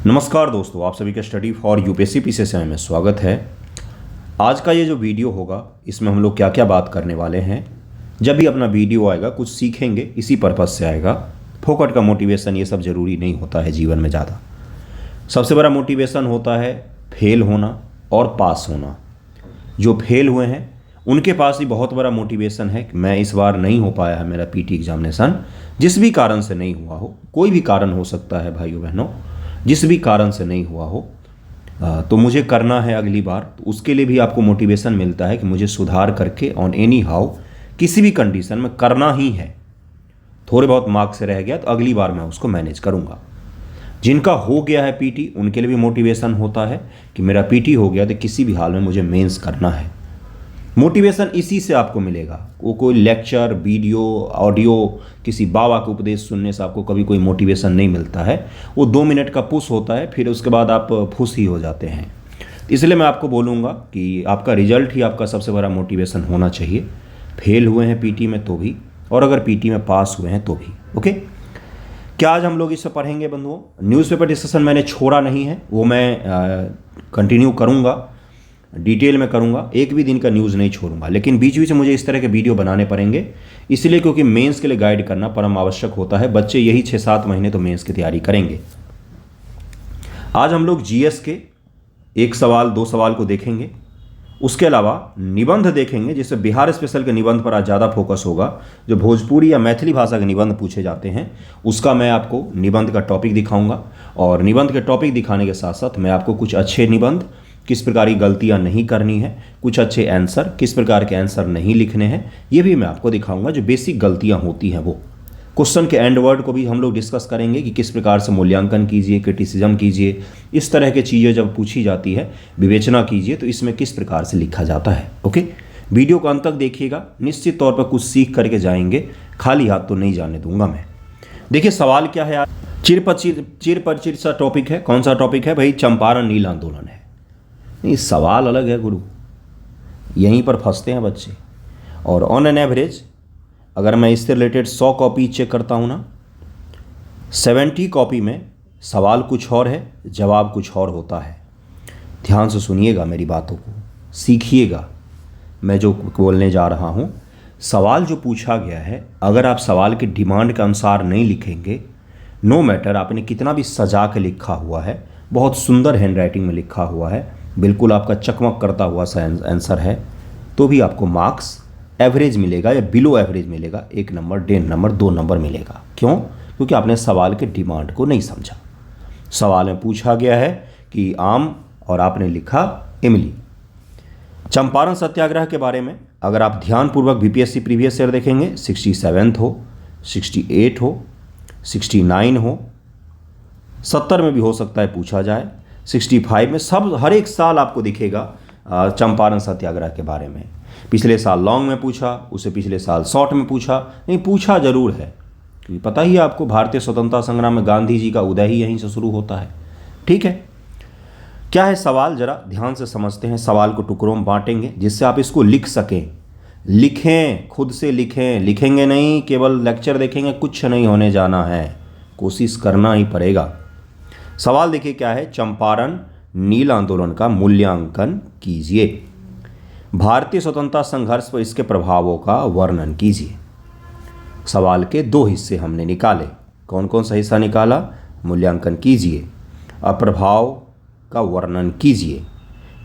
नमस्कार दोस्तों, आप सभी का स्टडी फॉर यूपीएससी पीसीएसआई में स्वागत है। आज का ये जो वीडियो होगा इसमें हम लोग क्या क्या बात करने वाले हैं। जब भी अपना वीडियो आएगा कुछ सीखेंगे, इसी पर्पज़ से आएगा। फोकट का मोटिवेशन ये सब ज़रूरी नहीं होता है जीवन में ज़्यादा। सबसे बड़ा मोटिवेशन होता है फेल होना और पास होना। जो फेल हुए हैं उनके पास ही बहुत बड़ा मोटिवेशन है कि मैं इस बार नहीं हो पाया है मेरा पीटी एग्जामिनेशन, जिस भी कारण से नहीं हुआ हो। कोई भी कारण हो सकता है भाइयों बहनों, जिस भी कारण से नहीं हुआ हो तो मुझे करना है अगली बार। तो उसके लिए भी आपको मोटिवेशन मिलता है कि मुझे सुधार करके ऑन एनी हाउ किसी भी कंडीशन में करना ही है। थोड़े बहुत मार्क्स से रह गया तो अगली बार मैं उसको मैनेज करूँगा। जिनका हो गया है पीटी उनके लिए भी मोटिवेशन होता है कि मेरा पीटी हो गया तो किसी भी हाल में मुझे मेंस करना है। मोटिवेशन इसी से आपको मिलेगा। वो कोई लेक्चर, वीडियो, ऑडियो, किसी बाबा का उपदेश सुनने से आपको कभी कोई मोटिवेशन नहीं मिलता है। वो 2 मिनट का पुश होता है, फिर उसके बाद आप फुस ही हो जाते हैं। इसलिए मैं आपको बोलूँगा कि आपका रिजल्ट ही आपका सबसे बड़ा मोटिवेशन होना चाहिए। फेल हुए हैं पीटी में तो भी, और अगर पीटी में पास हुए हैं तो भी। ओके, क्या आज हम लोग इससे पढ़ेंगे बंधुओं? न्यूज़पेपर डिस्कशन मैंने छोड़ा नहीं है, वो मैं कंटिन्यू करूँगा, डिटेल में करूँगा। एक भी दिन का न्यूज़ नहीं छोड़ूंगा, लेकिन बीच बीच में मुझे इस तरह के वीडियो बनाने पड़ेंगे, इसलिए क्योंकि मेंस के लिए गाइड करना परम आवश्यक होता है। बच्चे यही 6-7 महीने तो मेंस की तैयारी करेंगे। आज हम लोग जीएस के 1 सवाल 2 सवाल को देखेंगे। उसके अलावा निबंध देखेंगे, जिससे बिहार स्पेशल के निबंध पर आज ज़्यादा फोकस होगा। जो भोजपुरी या मैथिली भाषा के निबंध पूछे जाते हैं उसका मैं आपको निबंध का टॉपिक दिखाऊंगा, और निबंध के टॉपिक दिखाने के साथ साथ मैं आपको कुछ अच्छे निबंध, किस प्रकार की गलतियां नहीं करनी है, कुछ अच्छे आंसर, किस प्रकार के आंसर नहीं लिखने हैं, ये भी मैं आपको दिखाऊंगा। जो बेसिक गलतियां होती हैं वो क्वेश्चन के एंड वर्ड को भी हम लोग डिस्कस करेंगे कि किस प्रकार से मूल्यांकन कीजिए, क्रिटिसिज्म कीजिए। इस तरह की चीज़ें जब पूछी जाती है, विवेचना कीजिए, तो इसमें किस प्रकार से लिखा जाता है। ओके, वीडियो को अंत तक देखिएगा, निश्चित तौर पर कुछ सीख करके जाएंगे। खाली हाथ तो नहीं जाने दूंगा मैं। देखिए सवाल क्या है आज। चिर परिचित सा टॉपिक है। कौन सा टॉपिक है भाई? चंपारण नील आंदोलन है। नहीं, सवाल अलग है गुरु, यहीं पर फंसते हैं बच्चे। और ऑन एन एवरेज अगर मैं इससे रिलेटेड 100 कॉपी चेक करता हूँ ना, 70 कॉपी में सवाल कुछ और है, जवाब कुछ और होता है। ध्यान से सुनिएगा मेरी बातों को, सीखिएगा मैं जो बोलने जा रहा हूँ। सवाल जो पूछा गया है, अगर आप सवाल के डिमांड के अनुसार नहीं लिखेंगे, नो मैटर आपने कितना भी सजा के लिखा हुआ है, बहुत सुंदर हैंडराइटिंग में लिखा हुआ है, बिल्कुल आपका चकमक करता हुआ सा आंसर है, तो भी आपको मार्क्स एवरेज मिलेगा या बिलो एवरेज मिलेगा। 1 नंबर, 1.5 नंबर, 2 नंबर मिलेगा। क्यों? क्योंकि आपने सवाल के डिमांड को नहीं समझा। सवाल में पूछा गया है कि आम, और आपने लिखा इमली। चंपारण सत्याग्रह के बारे में अगर आप ध्यानपूर्वक बीपीएससी प्रीवियस ईयर देखेंगे, 67 हो, 68 हो, 69 हो, 70 में भी हो सकता है पूछा जाए, 65 में, सब हर एक साल आपको दिखेगा चंपारण सत्याग्रह के बारे में। पिछले साल लॉन्ग में पूछा, उसे पिछले साल शॉर्ट में पूछा, नहीं पूछा जरूर है, क्योंकि पता ही है आपको भारतीय स्वतंत्रता संग्राम में गांधी जी का उदय ही यहीं से शुरू होता है। ठीक है, क्या है सवाल, जरा ध्यान से समझते हैं। सवाल को टुकड़ों में बांटेंगे जिससे आप इसको लिख सकें। लिखें, खुद से लिखें, लिखेंगे नहीं, केवल लेक्चर देखेंगे, कुछ नहीं होने जाना है, कोशिश करना ही पड़ेगा। सवाल देखिए क्या है। चंपारण नील आंदोलन का मूल्यांकन कीजिए। भारतीय स्वतंत्रता संघर्ष पर इसके प्रभावों का वर्णन कीजिए। सवाल के 2 हिस्से हमने निकाले। कौन कौन सा हिस्सा निकाला? मूल्यांकन कीजिए, प्रभाव का वर्णन कीजिए।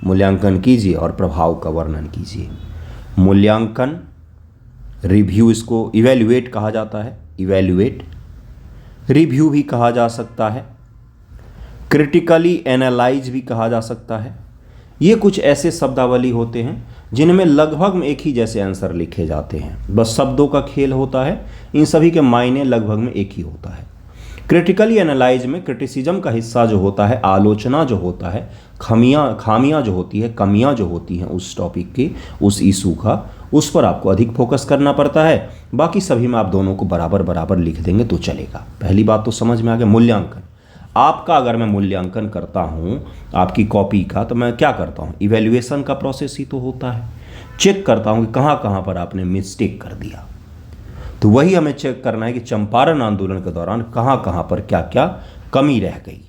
मूल्यांकन कीजिए और प्रभाव का वर्णन कीजिए। मूल्यांकन, रिव्यू, इसको इवैल्यूएट कहा जाता है, इवैल्यूएट, रिव्यू भी कहा जा सकता है, क्रिटिकली एनालाइज भी कहा जा सकता है। ये कुछ ऐसे शब्दावली होते हैं जिनमें लगभग में एक ही जैसे आंसर लिखे जाते हैं, बस शब्दों का खेल होता है। इन सभी के मायने लगभग में एक ही होता है। क्रिटिकली एनालाइज में क्रिटिसिज्म का हिस्सा जो होता है, आलोचना जो होता है, खामियां जो होती है, कमियां जो होती हैं उस टॉपिक की, उस इशू का, उस पर आपको अधिक फोकस करना पड़ता है। बाकी सभी में आप दोनों को बराबर बराबर लिख देंगे तो चलेगा। पहली बात तो समझ में आ गया। मूल्यांकन, आपका अगर मैं मूल्यांकन करता हूँ आपकी कॉपी का, तो मैं क्या करता हूँ? इवैल्यूएशन का प्रोसेस ही तो होता है। चेक करता हूँ कि कहाँ कहाँ पर आपने मिस्टेक कर दिया। तो वही हमें चेक करना है कि चंपारण आंदोलन के दौरान कहाँ कहाँ पर क्या क्या कमी रह गई।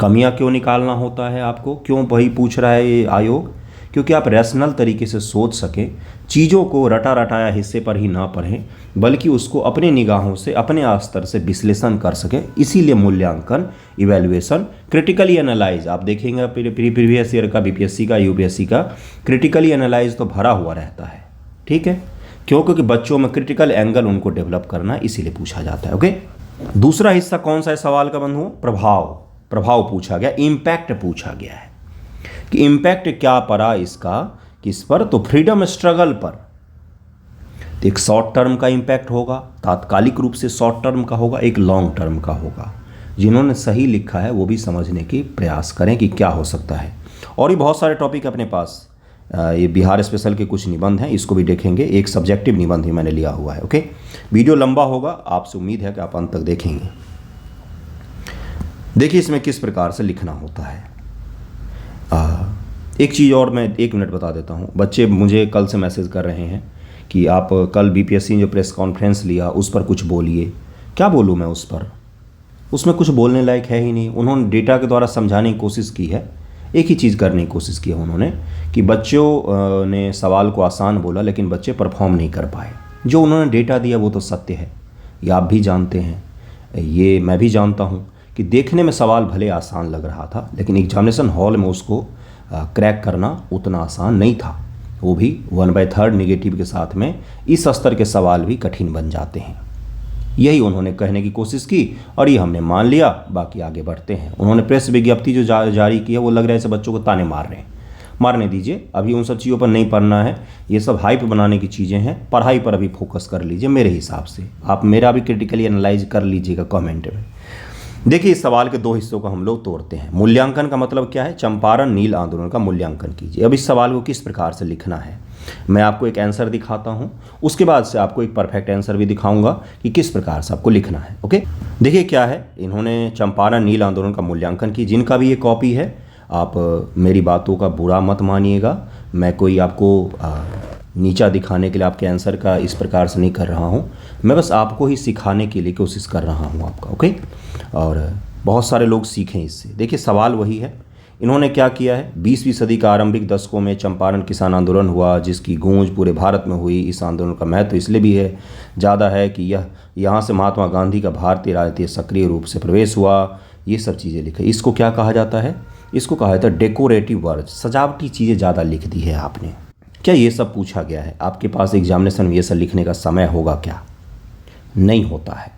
कमियां क्यों निकालना होता है आपको, क्यों वही पूछ रहा है ये आयोग? क्योंकि आप रैशनल तरीके से सोच सकें, चीज़ों को रटा रटाया हिस्से पर ही ना पढ़ें, बल्कि उसको अपने निगाहों से अपने स्तर से विश्लेषण कर सकें। इसीलिए मूल्यांकन, इवैल्यूएशन, क्रिटिकली एनालाइज, आप देखेंगे प्रीवियस ईयर का बीपीएससी का, यूपीएससी का क्रिटिकली एनालाइज तो भरा हुआ रहता है। ठीक है, क्यों? क्योंकि बच्चों में क्रिटिकल एंगल उनको डेवलप करना, इसीलिए पूछा जाता है। ओके, दूसरा हिस्सा कौन सा है सवाल का बंधुओं? प्रभाव। प्रभाव पूछा गया, इम्पैक्ट पूछा गया है कि इम्पैक्ट क्या पड़ा इसका, किस पर? तो फ्रीडम स्ट्रगल पर। तो एक शॉर्ट टर्म का इम्पैक्ट होगा, तात्कालिक रूप से शॉर्ट टर्म का होगा, एक लॉन्ग टर्म का होगा। जिन्होंने सही लिखा है वो भी समझने की प्रयास करें कि क्या हो सकता है। और भी बहुत सारे टॉपिक अपने पास, ये बिहार स्पेशल के कुछ निबंध हैं, इसको भी देखेंगे। एक सब्जेक्टिव निबंध ही मैंने लिया हुआ है। ओके, वीडियो लंबा होगा, आपसे उम्मीद है कि आप अंत तक देखेंगे। देखिए इसमें किस प्रकार से लिखना होता है। एक चीज़ और मैं 1 मिनट बता देता हूँ। बच्चे मुझे कल से मैसेज कर रहे हैं कि आप कल बीपीएससी जो प्रेस कॉन्फ्रेंस लिया उस पर कुछ बोलिए। क्या बोलूँ मैं उस पर? उसमें कुछ बोलने लायक है ही नहीं। उन्होंने डेटा के द्वारा समझाने की कोशिश की है, एक ही चीज़ करने की कोशिश की है उन्होंने कि बच्चों ने सवाल को आसान बोला लेकिन बच्चे परफॉर्म नहीं कर पाए। जो उन्होंने डेटा दिया वो तो सत्य है, ये आप भी जानते हैं, ये मैं भी जानता हूँ कि देखने में सवाल भले आसान लग रहा था लेकिन एग्जामिनेशन हॉल में उसको क्रैक करना उतना आसान नहीं था। वो भी 1/3 नेगेटिव के साथ में इस स्तर के सवाल भी कठिन बन जाते हैं। यही उन्होंने कहने की कोशिश की और ये हमने मान लिया। बाकी आगे बढ़ते हैं। उन्होंने प्रेस विज्ञप्ति जो जारी की है वो लग रहा है ऐसे बच्चों को ताने मार रहे हैं। मारने दीजिए, अभी उन सब चीज़ों पर नहीं पढ़ना है, ये सब हाइप बनाने की चीज़ें हैं। पढ़ाई पर अभी फोकस कर लीजिए मेरे हिसाब से। आप मेरा भी क्रिटिकली एनालाइज कर लीजिएगा कमेंट में। देखिए इस सवाल के 2 हिस्सों को हम लोग तोड़ते हैं। मूल्यांकन का मतलब क्या है? चंपारण नील आंदोलन का मूल्यांकन कीजिए। अब इस सवाल को किस प्रकार से लिखना है, मैं आपको एक आंसर दिखाता हूं, उसके बाद से आपको एक परफेक्ट आंसर भी दिखाऊंगा कि किस प्रकार से आपको लिखना है। ओके, देखिए क्या है, इन्होंने चंपारण नील आंदोलन का मूल्यांकन की। जिनका भी ये कॉपी है, आप मेरी बातों का बुरा मत मानिएगा। मैं कोई आपको नीचा दिखाने के लिए आपके आंसर का इस प्रकार से नहीं कर रहा हूँ। मैं बस आपको ही सिखाने के लिए कोशिश कर रहा हूँ आपका। ओके, और बहुत सारे लोग सीखें इससे। देखिए सवाल वही है। इन्होंने क्या किया है, 20वीं सदी का आरंभिक दशकों में चंपारण किसान आंदोलन हुआ जिसकी गूंज पूरे भारत में हुई। इस आंदोलन का महत्व इसलिए भी है ज़्यादा है कि यह यहाँ से महात्मा गांधी का भारतीय राजनीति सक्रिय रूप से प्रवेश हुआ। ये सब चीज़ें लिखे। इसको क्या कहा जाता है? इसको कहा जाता है डेकोरेटिव वर्ड, सजावटी चीज़ें ज़्यादा लिख दी है आपने। क्या ये सब पूछा गया है? आपके पास एग्जामिनेशन में ये सब लिखने का समय होगा क्या? नहीं होता है।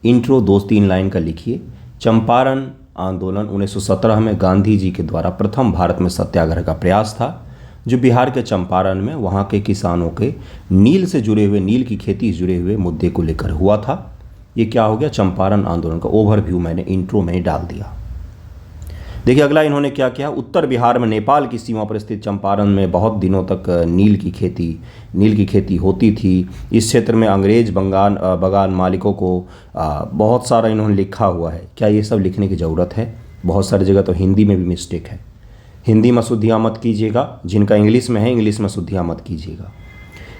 इंट्रो 2-3 लाइन का लिखिए। चंपारण आंदोलन 1917 में गांधी जी के द्वारा प्रथम भारत में सत्याग्रह का प्रयास था, जो बिहार के चंपारण में वहाँ के किसानों के नील से जुड़े हुए, नील की खेती से जुड़े हुए मुद्दे को लेकर हुआ था। ये क्या हो गया? चंपारण आंदोलन का ओवरव्यू मैंने इंट्रो में डाल दिया। देखिए अगला इन्होंने क्या किया, उत्तर बिहार में नेपाल की सीमा पर स्थित चंपारण में बहुत दिनों तक नील की खेती होती थी। इस क्षेत्र में अंग्रेज बगान मालिकों को बहुत सारा इन्होंने लिखा हुआ है। क्या ये सब लिखने की ज़रूरत है? बहुत सारी जगह तो हिंदी में भी मिस्टेक है। हिंदी में शुद्धियाँ मत कीजिएगा, जिनका इंग्लिश में है इंग्लिश में शुद्धियाँ मत कीजिएगा।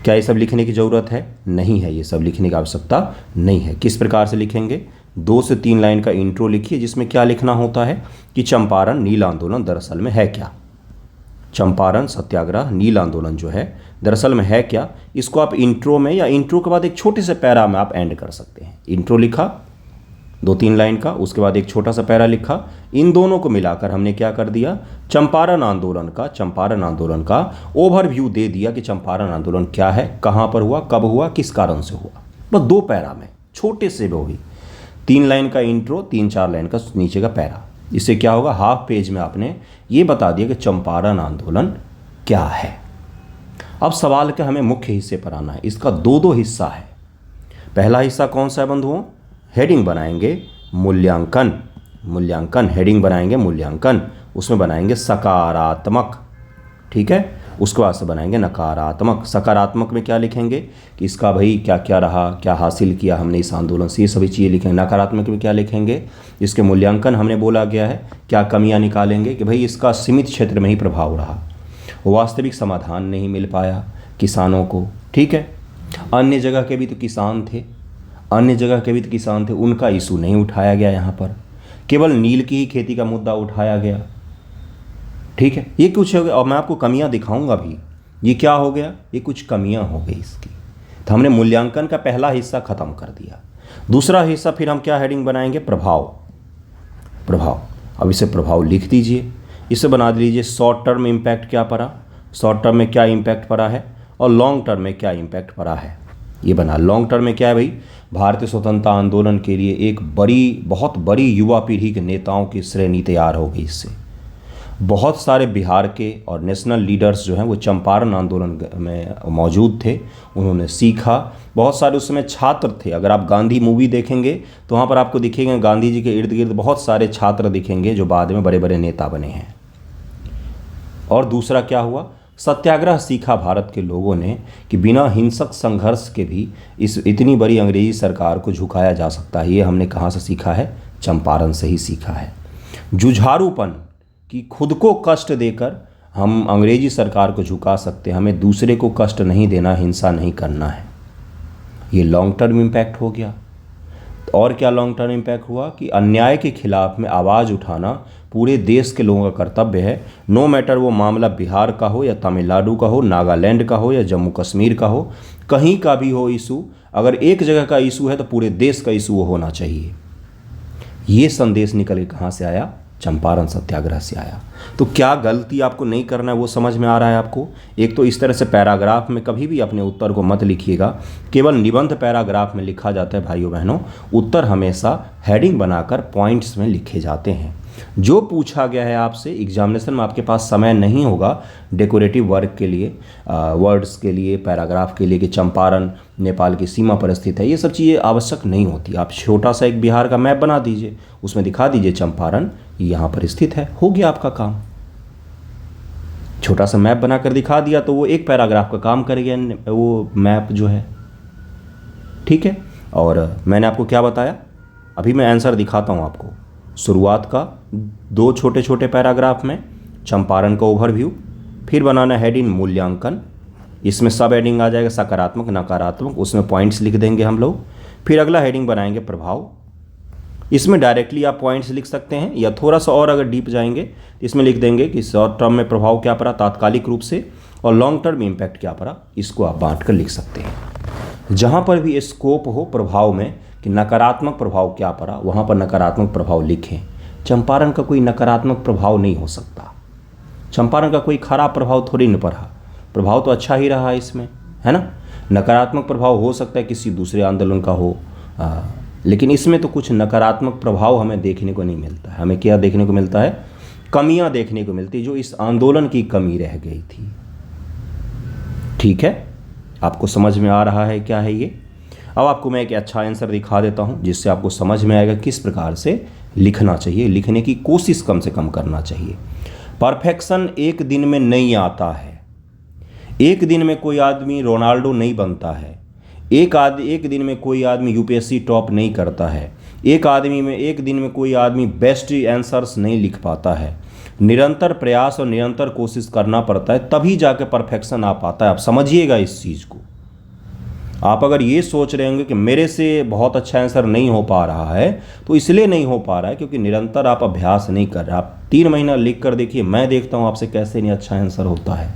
क्या ये सब लिखने की ज़रूरत है? नहीं है, ये सब लिखने की आवश्यकता नहीं है। किस प्रकार से लिखेंगे? 2 से 3 लाइन का इंट्रो लिखिए जिसमें क्या लिखना होता है कि चंपारण नील आंदोलन दरअसल में है क्या। चंपारण सत्याग्रह नील आंदोलन जो है दरअसल में है क्या, इसको आप इंट्रो में या इंट्रो के बाद एक छोटे से पैरा में आप एंड कर सकते हैं। इंट्रो लिखा 2-3 लाइन का, उसके बाद एक छोटा सा पैरा लिखा। इन दोनों को मिलाकर हमने क्या कर दिया, चंपारण आंदोलन का ओवरव्यू दे दिया कि चंपारण आंदोलन क्या है, कहाँ पर हुआ, कब हुआ, किस कारण से हुआ। बस 2 पैरा में, छोटे से वो भी 3 लाइन का इंट्रो, 3-4 लाइन का नीचे का पैरा। इससे क्या होगा, हाफ पेज में आपने ये बता दिया कि चंपारण आंदोलन क्या है। अब सवाल के हमें मुख्य हिस्से पर आना है। इसका 2 हिस्सा है। पहला हिस्सा कौन सा है बंधुओं? हेडिंग बनाएंगे मूल्यांकन, हेडिंग बनाएंगे मूल्यांकन, उसमें बनाएंगे सकारात्मक, ठीक है। उसके बाद से बनाएंगे नकारात्मक। सकारात्मक में क्या लिखेंगे कि इसका भाई क्या क्या रहा, क्या हासिल किया हमने इस आंदोलन से, ये सभी चीज़ें लिखेंगे। नकारात्मक में क्या लिखेंगे, इसके मूल्यांकन हमने बोला गया है, क्या कमियां निकालेंगे कि भाई इसका सीमित क्षेत्र में ही प्रभाव रहा, वास्तविक समाधान नहीं मिल पाया किसानों को, ठीक है। अन्य जगह के भी तो किसान थे, उनका इशू नहीं उठाया गया यहाँ पर। केवल नील की ही खेती का मुद्दा उठाया गया। ठीक है, ये कुछ हो गया और मैं आपको कमियां दिखाऊंगा भी। ये क्या हो गया, ये कुछ कमियां हो गई इसकी। तो हमने मूल्यांकन का पहला हिस्सा खत्म कर दिया। दूसरा हिस्सा फिर हम क्या हेडिंग बनाएंगे, प्रभाव। प्रभाव, अब इसे प्रभाव लिख दीजिए, इसे बना दीजिए शॉर्ट टर्म इम्पैक्ट क्या पड़ा, शॉर्ट टर्म में क्या इम्पैक्ट पड़ा है और लॉन्ग टर्म में क्या इम्पैक्ट पड़ा है। ये बना, लॉन्ग टर्म में क्या है भाई, भारतीय स्वतंत्रता आंदोलन के लिए एक बड़ी, बहुत बड़ी युवा पीढ़ी के नेताओं की श्रेणी तैयार हो गई इससे। बहुत सारे बिहार के और नेशनल लीडर्स जो हैं वो चंपारण आंदोलन में मौजूद थे, उन्होंने सीखा। बहुत सारे उस समय छात्र थे। अगर आप गांधी मूवी देखेंगे तो वहाँ पर आपको दिखेंगे गांधी जी के इर्द गिर्द बहुत सारे छात्र दिखेंगे जो बाद में बड़े बड़े नेता बने हैं। और दूसरा क्या हुआ, सत्याग्रह सीखा भारत के लोगों ने कि बिना हिंसक संघर्ष के भी इस इतनी बड़ी अंग्रेजी सरकार को झुकाया जा सकता है। ये हमने कहाँ से सीखा है, चंपारण से ही सीखा है। जुझारूपन कि खुद को कष्ट देकर हम अंग्रेजी सरकार को झुका सकते हैं, हमें दूसरे को कष्ट नहीं देना, हिंसा नहीं करना है। ये लॉन्ग टर्म इम्पैक्ट हो गया। और क्या लॉन्ग टर्म इम्पैक्ट हुआ कि अन्याय के खिलाफ में आवाज़ उठाना पूरे देश के लोगों का कर्तव्य है। नो मैटर वो मामला बिहार का हो या तमिलनाडु का हो, नागालैंड का हो या जम्मू कश्मीर का हो, कहीं का भी हो इशू, अगर एक जगह का इशू है तो पूरे देश का इशू वो होना चाहिए। ये संदेश निकल के कहाँ से आया, चंपारण सत्याग्रह से आया। तो क्या गलती आपको नहीं करना है वो समझ में आ रहा है आपको। एक तो इस तरह से पैराग्राफ में कभी भी अपने उत्तर को मत लिखिएगा, केवल निबंध पैराग्राफ में लिखा जाता है भाइयों बहनों। उत्तर हमेशा हेडिंग बनाकर पॉइंट्स में लिखे जाते हैं। जो पूछा गया है आपसे एग्जामिनेशन में, आपके पास समय नहीं होगा डेकोरेटिव वर्क के लिए, वर्ड्स के लिए, पैराग्राफ के लिए कि चंपारण नेपाल की सीमा पर स्थित है, ये सब चीज़ें आवश्यक नहीं होती। आप छोटा सा एक बिहार का मैप बना दीजिए, उसमें दिखा दीजिए चंपारण यहाँ पर स्थित है, हो गया आपका काम। छोटा सा मैप बनाकर दिखा दिया तो वो एक पैराग्राफ का काम करेगा वो मैप जो है। ठीक है, और मैंने आपको क्या बताया, अभी मैं आंसर दिखाता हूँ आपको। शुरुआत का 2 छोटे छोटे पैराग्राफ में चंपारण का ओवरव्यू, फिर बनाना हेडिंग मूल्यांकन, इसमें सब हेडिंग आ जाएगा सकारात्मक नकारात्मक, उसमें पॉइंट्स लिख देंगे हम लोग। फिर अगला हेडिंग बनाएंगे प्रभाव, इसमें डायरेक्टली आप पॉइंट्स लिख सकते हैं या थोड़ा सा और अगर डीप जाएंगे तो इसमें लिख देंगे कि शॉर्ट टर्म में प्रभाव क्या पड़ा तात्कालिक रूप से और लॉन्ग टर्म इम्पैक्ट क्या पड़ा, इसको आप बांट कर लिख सकते हैं। जहाँ पर भी स्कोप हो प्रभाव में कि नकारात्मक प्रभाव क्या पड़ा, वहाँ पर नकारात्मक प्रभाव लिखें। चंपारण का कोई नकारात्मक प्रभाव नहीं हो सकता, चंपारण का कोई खराब प्रभाव थोड़ी न पड़ा, प्रभाव तो अच्छा ही रहा इसमें, है ना। नकारात्मक प्रभाव हो सकता है किसी दूसरे आंदोलन का हो, लेकिन इसमें तो कुछ नकारात्मक प्रभाव हमें देखने को नहीं मिलता है। हमें क्या देखने को मिलता है, कमियां देखने को मिलती, जो इस आंदोलन की कमी रह गई थी। ठीक है, आपको समझ में आ रहा है क्या है ये। अब आपको मैं एक अच्छा आंसर दिखा देता हूं जिससे आपको समझ में आएगा किस प्रकार से लिखना चाहिए, लिखने की कोशिश कम से कम करना चाहिए। परफेक्शन एक दिन में नहीं आता है, एक दिन में कोई आदमी रोनाल्डो नहीं बनता है, एक दिन में कोई आदमी यूपीएससी टॉप नहीं करता है, एक दिन में कोई आदमी बेस्ट आंसर्स नहीं लिख पाता है। निरंतर प्रयास और निरंतर कोशिश करना पड़ता है, तभी जाके परफेक्शन आ पाता है। आप समझिएगा इस चीज़ को। आप अगर ये सोच रहे होंगे कि मेरे से बहुत अच्छा आंसर नहीं हो पा रहा है, तो इसलिए नहीं हो पा रहा है क्योंकि निरंतर आप अभ्यास नहीं कर रहे। आप 3 महीना लिख कर देखिए, मैं देखता हूँ आपसे कैसे नहीं अच्छा आंसर होता है।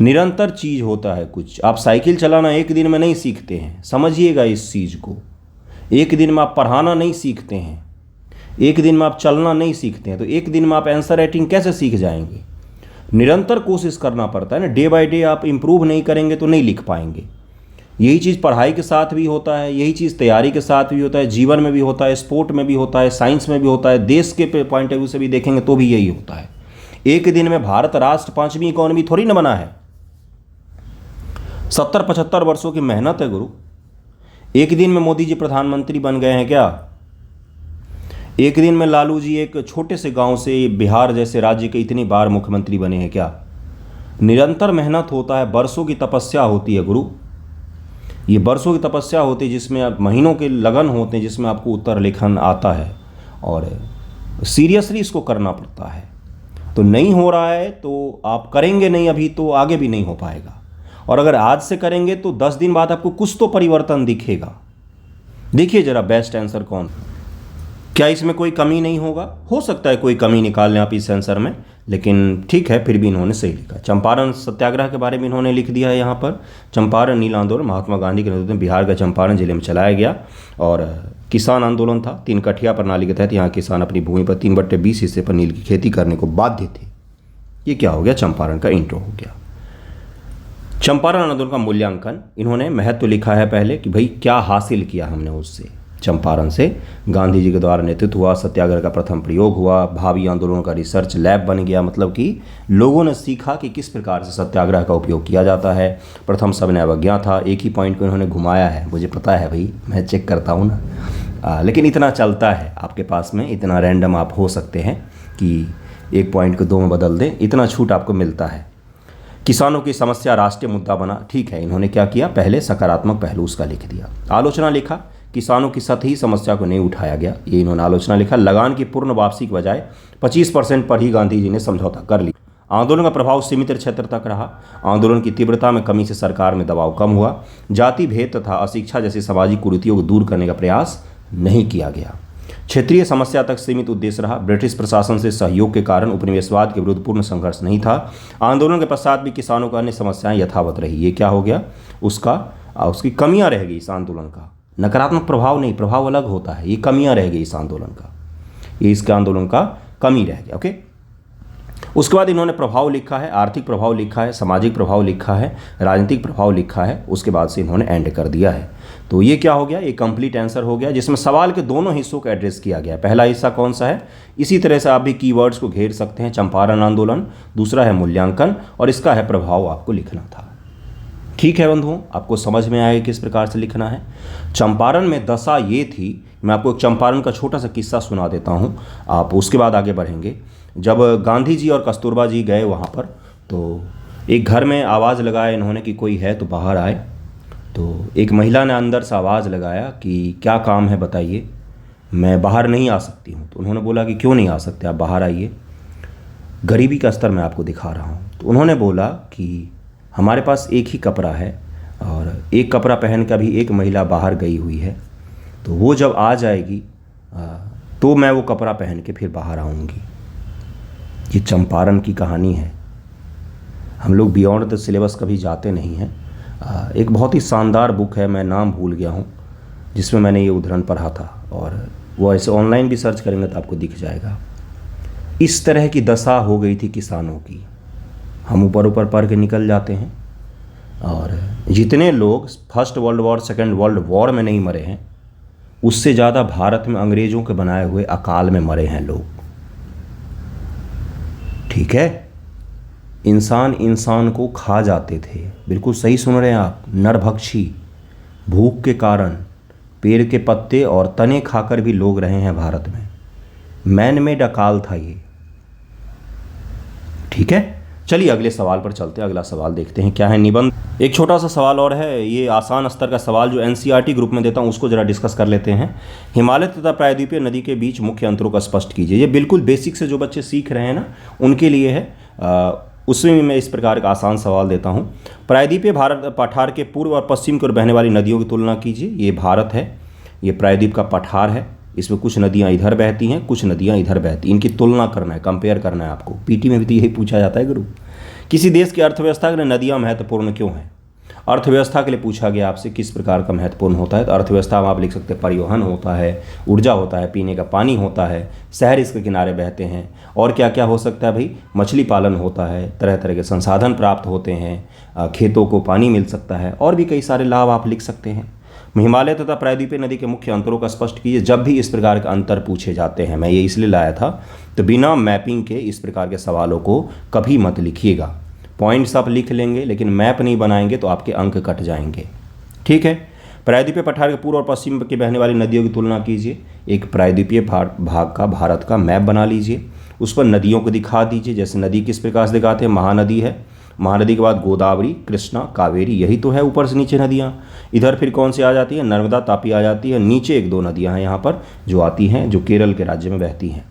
निरंतर चीज़ होता है कुछ। आप साइकिल चलाना एक दिन में नहीं सीखते हैं, समझिएगा इस चीज़ को। एक दिन में आप पढ़ाना नहीं सीखते हैं, एक दिन में आप चलना नहीं सीखते हैं, तो एक दिन में आप आंसर राइटिंग कैसे सीख जाएंगे। निरंतर कोशिश करना पड़ता है ना, डे बाय डे आप इम्प्रूव नहीं करेंगे तो नहीं लिख पाएंगे। यही चीज़ पढ़ाई के साथ भी होता है, यही चीज़ तैयारी के साथ भी होता है, जीवन में भी होता है, स्पोर्ट में भी होता है, साइंस में भी होता है, देश के पॉइंट ऑफ व्यू से भी देखेंगे तो भी यही होता है। एक दिन में भारत राष्ट्र 5वीं इकॉनमी थोड़ी ना बना है, 70-75 वर्षों की मेहनत है गुरु। एक दिन में मोदी जी प्रधानमंत्री बन गए हैं क्या? एक दिन में लालू जी एक छोटे से गांव से बिहार जैसे राज्य के इतनी बार मुख्यमंत्री बने हैं क्या? निरंतर मेहनत होता है, बरसों की तपस्या होती है गुरु। ये बरसों की तपस्या होती है जिसमें आप महीनों के लगन होते हैं, जिसमें आपको उत्तर लेखन आता है और सीरियसली इसको करना पड़ता है। तो नहीं हो रहा है तो आप करेंगे नहीं अभी तो आगे भी नहीं हो पाएगा, और अगर आज से करेंगे तो 10 दिन बाद आपको कुछ तो परिवर्तन दिखेगा। देखिए जरा बेस्ट आंसर कौन। क्या इसमें कोई कमी नहीं होगा? हो सकता है कोई कमी निकाल लें आप इस आंसर में, लेकिन ठीक है, फिर भी इन्होंने सही लिखा। चंपारण सत्याग्रह के बारे में इन्होंने लिख दिया है यहाँ पर। चंपारण नील आंदोलन महात्मा गांधी के नेतृत्व में बिहार के चंपारण जिले में चलाया गया और किसान आंदोलन था। 3 कठिया प्रणाली के तहत यहाँ किसान अपनी भूमि पर 3/20 हिस्से पर नील की खेती करने को बाध्य थे। ये क्या हो गया? चंपारण का इंट्रो हो गया। चंपारण आंदोलन का मूल्यांकन इन्होंने महत्व लिखा है पहले कि भाई क्या हासिल किया हमने उससे। चंपारण से गांधी जी के द्वारा नेतृत्व हुआ, सत्याग्रह का प्रथम प्रयोग हुआ, भावी आंदोलनों का रिसर्च लैब बन गया, मतलब कि लोगों ने सीखा कि किस प्रकार से सत्याग्रह का उपयोग किया जाता है। प्रथम सविनय अवज्ञा था, एक ही पॉइंट को इन्होंने घुमाया है, मुझे पता है भाई, मैं चेक करता हूँ ना, लेकिन इतना चलता है आपके पास में, इतना रैंडम आप हो सकते हैं कि एक पॉइंट को 2 में बदल दें, इतना छूट आपको मिलता है। किसानों की समस्या राष्ट्रीय मुद्दा बना, ठीक है, इन्होंने क्या किया? पहले सकारात्मक पहलू उसका लिख दिया। आलोचना लिखा, किसानों की सतही समस्या को नहीं उठाया गया, ये इन्होंने आलोचना लिखा। लगान की पूर्ण वापसी के बजाय 25% पर ही गांधी जी ने समझौता कर लिया। आंदोलन का प्रभाव सीमित क्षेत्र तक रहा। आंदोलन की तीव्रता में कमी से सरकार में दबाव कम हुआ। जाति भेद तथा अशिक्षा जैसी सामाजिक कुरीतियों को दूर करने का प्रयास नहीं किया गया। क्षेत्रीय समस्या तक सीमित उद्देश्य रहा। ब्रिटिश प्रशासन से सहयोग के कारण उपनिवेशवाद के विरुद्ध पूर्ण संघर्ष नहीं था। आंदोलन के पश्चात भी किसानों का अन्य समस्याएं यथावत रही। ये क्या हो गया? उसकी कमियां रह गई इस आंदोलन का। नकारात्मक प्रभाव नहीं, प्रभाव अलग होता है, ये कमियां रह गई इस आंदोलन का, ये इसके आंदोलन का कमी रह गया। ओके, उसके बाद इन्होंने प्रभाव लिखा है, आर्थिक प्रभाव लिखा है, सामाजिक प्रभाव लिखा है, राजनीतिक प्रभाव लिखा है, उसके बाद से इन्होंने एंड कर दिया है। तो ये क्या हो गया? ये कंप्लीट आंसर हो गया, जिसमें सवाल के दोनों हिस्सों को एड्रेस किया गया। पहला हिस्सा कौन सा है? इसी तरह से आप भी कीवर्ड्स को घेर सकते हैं, चंपारण आंदोलन, दूसरा है मूल्यांकन, और इसका है प्रभाव आपको लिखना था। ठीक है बंधुओं, आपको समझ में आया किस प्रकार से लिखना है। चंपारण में दशा ये थी, मैं आपको एक चंपारण का छोटा सा किस्सा सुना देता हूँ, आप उसके बाद आगे बढ़ेंगे। जब गांधी जी और कस्तूरबा जी गए वहाँ पर, तो एक घर में आवाज़ लगाया इन्होंने कि कोई है तो बाहर आए। तो एक महिला ने अंदर से आवाज़ लगाया कि क्या काम है बताइए, मैं बाहर नहीं आ सकती हूँ। तो उन्होंने बोला कि क्यों नहीं आ सकते, आप बाहर आइए, गरीबी का स्तर मैं आपको दिखा रहा हूँ। तो उन्होंने बोला कि हमारे पास एक ही कपड़ा है और एक कपड़ा पहन कर भी एक महिला बाहर गई हुई है, तो वो जब आ जाएगी तो मैं वो कपड़ा पहन के फिर बाहर आऊँगी। ये चंपारण की कहानी है। हम लोग बियॉन्ड द सिलेबस कभी जाते नहीं हैं। एक बहुत ही शानदार बुक है, मैं नाम भूल गया हूँ, जिसमें मैंने ये उदाहरण पढ़ा था, और वो ऐसे ऑनलाइन भी सर्च करेंगे तो आपको दिख जाएगा। इस तरह की दशा हो गई थी किसानों की। हम ऊपर ऊपर पढ़ के निकल जाते हैं, और जितने लोग first world war, second world war में नहीं मरे हैं, उससे ज़्यादा भारत में अंग्रेज़ों के बनाए हुए अकाल में मरे हैं लोग। ठीक है, इंसान को खा जाते थे, बिल्कुल सही सुन रहे हैं आप, नरभक्षी। भूख के कारण पेड़ के पत्ते और तने खाकर भी लोग रहे हैं भारत में। मैन मेड अकाल था ये। ठीक है, चलिए अगले सवाल पर चलते हैं। अगला सवाल देखते हैं क्या है। निबंध, एक छोटा सा सवाल और है, ये आसान स्तर का सवाल जो एनसीईआरटी ग्रुप में देता हूँ, उसको जरा डिस्कस कर लेते हैं। हिमालय तथा प्रायद्वीपीय नदी के बीच मुख्य अंतरों का स्पष्ट कीजिए। ये बिल्कुल बेसिक से जो बच्चे सीख रहे हैं ना, उनके लिए है। उसमें भी मैं इस प्रकार का आसान सवाल देता हूँ। प्रायद्वीपीय भारत पठार के पूर्व और पश्चिम की ओर बहने वाली नदियों की तुलना कीजिए। ये भारत है, ये प्रायद्वीप का पठार है, इसमें कुछ नदियाँ इधर बहती हैं, कुछ नदियाँ इधर बहती हैं, इनकी तुलना करना है, कंपेयर करना है आपको। पीटी में भी तो यही पूछा जाता है गुरु। किसी देश की अर्थव्यवस्था के लिए नदियाँ महत्वपूर्ण क्यों हैं? अर्थव्यवस्था के लिए पूछा गया आपसे किस प्रकार का महत्वपूर्ण होता है, तो अर्थव्यवस्था में आप लिख सकते हैं परिवहन होता है, ऊर्जा होता है, पीने का पानी होता है, शहर इसके किनारे बहते हैं, और क्या क्या हो सकता है भाई, मछली पालन होता है, तरह तरह के संसाधन प्राप्त होते हैं, खेतों को पानी मिल सकता है, और भी कई सारे लाभ आप लिख सकते हैं। हिमालय तथा प्रायद्वीपीय नदी के मुख्य अंतरों का स्पष्ट कीजिए। जब भी इस प्रकार के अंतर पूछे जाते हैं, मैं ये इसलिए लाया था, तो बिना मैपिंग के इस प्रकार के सवालों को कभी मत लिखिएगा। पॉइंट्स आप लिख लेंगे लेकिन मैप नहीं बनाएंगे तो आपके अंक कट जाएंगे। ठीक है, प्रायद्वीपीय पठार के पूर्व और पश्चिम की बहने वाली नदियों की तुलना कीजिए। एक प्रायद्वीपीय भाग का भारत का मैप बना लीजिए, उस पर नदियों को दिखा दीजिए। जैसे नदी किस प्रकार से दिखाते हैं, महानदी है, महानदी के बाद गोदावरी, कृष्णा, कावेरी, यही तो है ऊपर से नीचे नदियाँ। इधर फिर कौन सी आ जाती है, नर्मदा, तापी आ जाती है। नीचे एक दो नदियाँ हैं यहाँ पर जो आती हैं, जो केरल के राज्य में बहती हैं।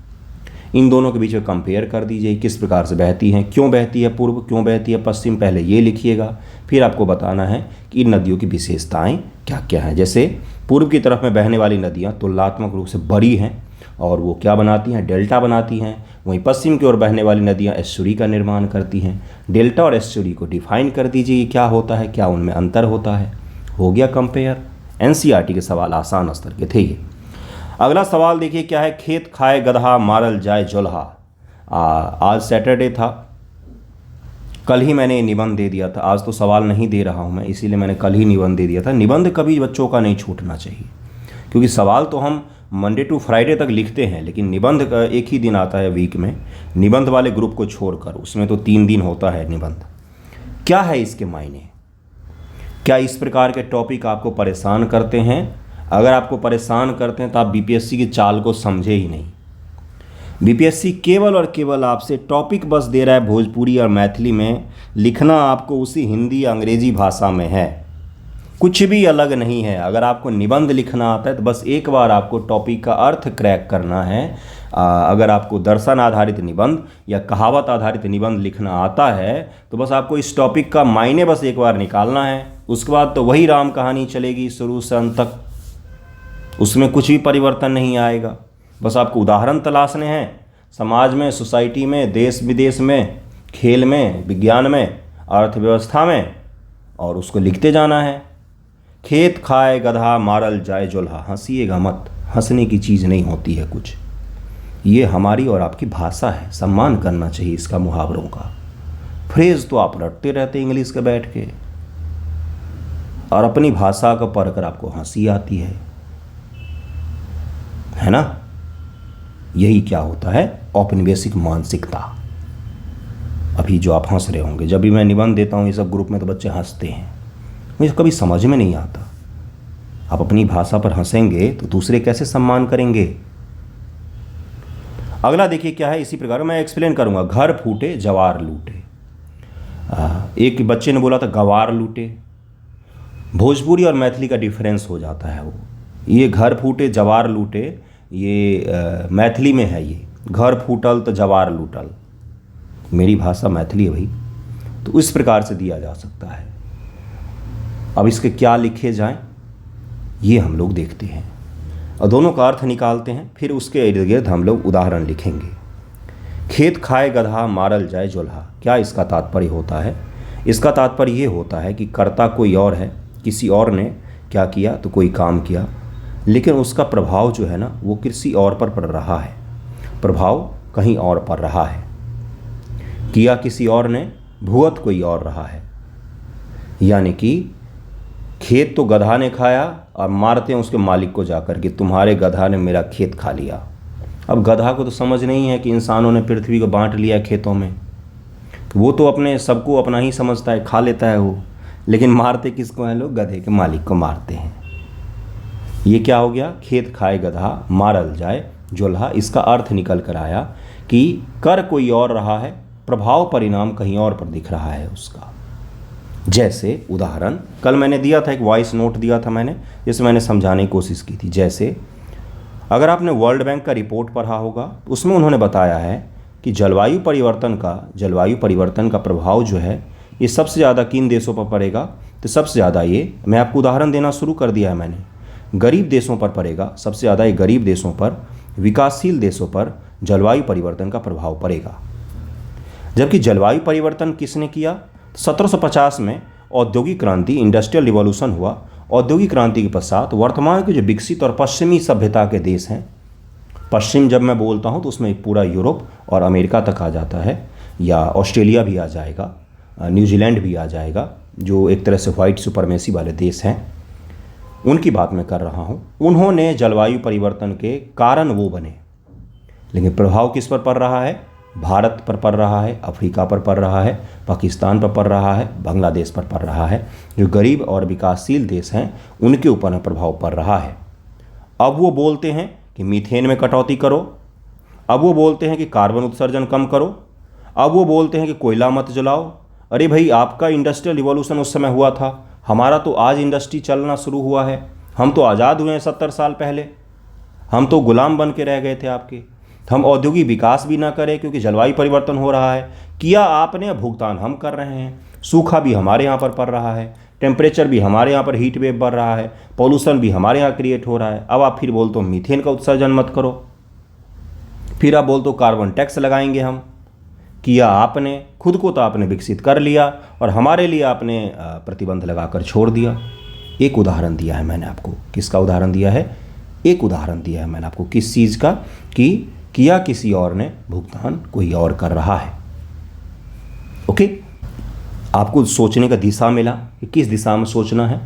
इन दोनों के बीच में कंपेयर कर दीजिए किस प्रकार से बहती हैं, क्यों बहती है पूर्व, क्यों बहती है पश्चिम, पहले ये लिखिएगा। फिर आपको बताना है कि इन नदियों की विशेषताएं क्या क्या हैं। जैसे पूर्व की तरफ में बहने वाली नदियाँ तुलनात्मक रूप से बड़ी हैं, और वो क्या बनाती हैं, डेल्टा बनाती हैं। वहीं पश्चिम की ओर बहने वाली नदियाँ एस्चुरी का निर्माण करती हैं। डेल्टा और एस्चुरी को डिफाइन कर दीजिए, ये क्या होता है, क्या उनमें अंतर होता है। हो गया कंपेयर। एनसीईआरटी के सवाल आसान स्तर के थे ये। अगला सवाल देखिए क्या है, खेत खाए गदहा मारल जाए जोल्हा। आज सैटरडे था, कल ही मैंने निबंध दे दिया था। आज तो सवाल नहीं दे रहा हूँ मैं, इसीलिए मैंने कल ही निबंध दे दिया था। निबंध कभी बच्चों का नहीं छूटना चाहिए, क्योंकि सवाल तो हम मंडे टू फ्राइडे तक लिखते हैं, लेकिन निबंध का एक ही दिन आता है वीक में, निबंध वाले ग्रुप को छोड़कर। उसमें तो 3 दिन होता है निबंध। क्या है इसके मायने? क्या इस प्रकार के टॉपिक आपको परेशान करते हैं? अगर आपको परेशान करते हैं तो आप बीपीएससी की चाल को समझे ही नहीं। बीपीएससी केवल और केवल आपसे टॉपिक बस दे रहा है भोजपुरी और मैथिली में, लिखना आपको उसी हिंदी या अंग्रेजी भाषा में है, कुछ भी अलग नहीं है। अगर आपको निबंध लिखना आता है तो बस एक बार आपको टॉपिक का अर्थ क्रैक करना है। अगर आपको दर्शन आधारित निबंध या कहावत आधारित निबंध लिखना आता है तो बस आपको इस टॉपिक का मायने बस एक बार निकालना है। उसके बाद तो वही राम कहानी चलेगी शुरू से अंत तक, उसमें कुछ भी परिवर्तन नहीं आएगा। बस आपको उदाहरण तलाशने हैं, समाज में, सोसाइटी में, देश विदेश में, खेल में, विज्ञान में, अर्थव्यवस्था में, और उसको लिखते जाना है। खेत खाए गधा मारल जाए जोल्हा। हंसिएगा मत, हंसने की चीज़ नहीं होती है कुछ। ये हमारी और आपकी भाषा है, सम्मान करना चाहिए इसका, मुहावरों का। फ्रेज तो आप रटते रहते इंग्लिश के बैठ के, और अपनी भाषा को पढ़कर आपको हंसी आती है ना। यही क्या होता है, औपनिवेशिक मानसिकता। अभी जो आप हंस रहे होंगे, जब भी मैं निबंध देता हूँ ये सब ग्रुप में तो बच्चे हंसते हैं, मुझे कभी समझ में नहीं आता। आप अपनी भाषा पर हंसेंगे तो दूसरे कैसे सम्मान करेंगे। अगला देखिए क्या है, इसी प्रकार मैं एक्सप्लेन करूंगा। घर फूटे जवार लूटे। एक बच्चे ने बोला था गवार लूटे। भोजपुरी और मैथिली का डिफरेंस हो जाता है वो। ये घर फूटे जवार लूटे, ये मैथिली में है। ये घर फूटल तो जवार लूटल, मेरी भाषा मैथिली है भाई, तो इस प्रकार से दिया जा सकता है। अब इसके क्या लिखे जाएं ये हम लोग देखते हैं और दोनों का अर्थ निकालते हैं, फिर उसके इर्द गिर्द हम लोग उदाहरण लिखेंगे। खेत खाए गधा मारल जाए जोल्हा, क्या इसका तात्पर्य होता है? इसका तात्पर्य ये होता है कि कर्ता कोई और है, किसी और ने क्या किया तो कोई काम किया, लेकिन उसका प्रभाव जो है ना वो किसी और पर पड़ रहा है, प्रभाव कहीं और पड़ रहा है। किया किसी और ने, भुगत कोई और रहा है। यानी कि खेत तो गधा ने खाया और मारते हैं उसके मालिक को जाकर कि तुम्हारे गधा ने मेरा खेत खा लिया। अब गधा को तो समझ नहीं है कि इंसानों ने पृथ्वी को बांट लिया खेतों में, वो तो अपने सबको अपना ही समझता है, खा लेता है वो, लेकिन मारते किसको हैं लोग? गधे के मालिक को मारते हैं। ये क्या हो गया? खेत खाए गधा मारल जाए जोल्हा। इसका अर्थ निकल कर आया कि कर कोई और रहा है, प्रभाव परिणाम कहीं और पर दिख रहा है उसका। जैसे उदाहरण कल मैंने दिया था, एक वॉइस नोट दिया था मैंने, जिसमें मैंने समझाने की कोशिश की थी। जैसे अगर आपने वर्ल्ड बैंक का रिपोर्ट पढ़ा होगा, उसमें उन्होंने बताया है कि जलवायु परिवर्तन का प्रभाव जो है ये सबसे ज़्यादा किन देशों पर पड़ेगा? तो सबसे ज़्यादा ये, मैं आपको उदाहरण देना शुरू कर दिया है मैंने, गरीब देशों पर पड़ेगा। सबसे ज़्यादा ये गरीब देशों पर, विकासशील देशों पर जलवायु परिवर्तन का प्रभाव पड़ेगा। जबकि जलवायु परिवर्तन किसने किया? 1750 में औद्योगिक क्रांति, इंडस्ट्रियल रिवॉल्यूशन हुआ। औद्योगिक क्रांति के पश्चात वर्तमान के जो विकसित और पश्चिमी सभ्यता के देश हैं, पश्चिम जब मैं बोलता हूँ तो उसमें पूरा यूरोप और अमेरिका तक आ जाता है, या ऑस्ट्रेलिया भी आ जाएगा, न्यूजीलैंड भी आ जाएगा, जो एक तरह से वाइट सुपरमेसी वाले देश हैं, उनकी बात मैं कर रहा हूँ। उन्होंने जलवायु परिवर्तन के कारण वो बने, लेकिन प्रभाव किस पर पड़ रहा है? भारत पर पड़ रहा है, अफ्रीका पर पड़ रहा है, पाकिस्तान पर पड़ रहा है, बांग्लादेश पर पड़ रहा है। जो गरीब और विकासशील देश हैं उनके ऊपर प्रभाव पड़ रहा है। अब वो बोलते हैं कि मीथेन में कटौती करो, अब वो बोलते हैं कि कार्बन उत्सर्जन कम करो, अब वो बोलते हैं कि कोयला मत जलाओ। अरे भाई, आपका इंडस्ट्रियल रिवॉल्यूशन उस समय हुआ था, हमारा तो आज इंडस्ट्री चलना शुरू हुआ है। हम तो आज़ाद हुए हैं 70 साल पहले, हम तो गुलाम बन के रह गए थे आपके। हम औद्योगिक विकास भी ना करें क्योंकि जलवायु परिवर्तन हो रहा है, किया आपने, भुगतान हम कर रहे हैं। सूखा भी हमारे यहाँ पर पड़ रहा है, टेम्परेचर भी हमारे यहाँ पर हीट वेव बढ़ रहा है, पॉल्यूशन भी हमारे यहाँ क्रिएट हो रहा है। अब आप फिर बोलते हो मीथेन का उत्सर्जन मत करो। फिर आप बोलते हो कार्बन टैक्स लगाएंगे हम। किया आपने, खुद को तो आपने विकसित कर लिया और हमारे लिए आपने प्रतिबंध लगाकर छोड़ दिया। एक उदाहरण दिया है मैंने आपको। किसका उदाहरण दिया है? एक उदाहरण दिया है मैंने आपको। किस चीज़ का? कि किया किसी और ने, भुगतान कोई और कर रहा है। ओके, आपको सोचने का दिशा मिला कि किस दिशा में सोचना है।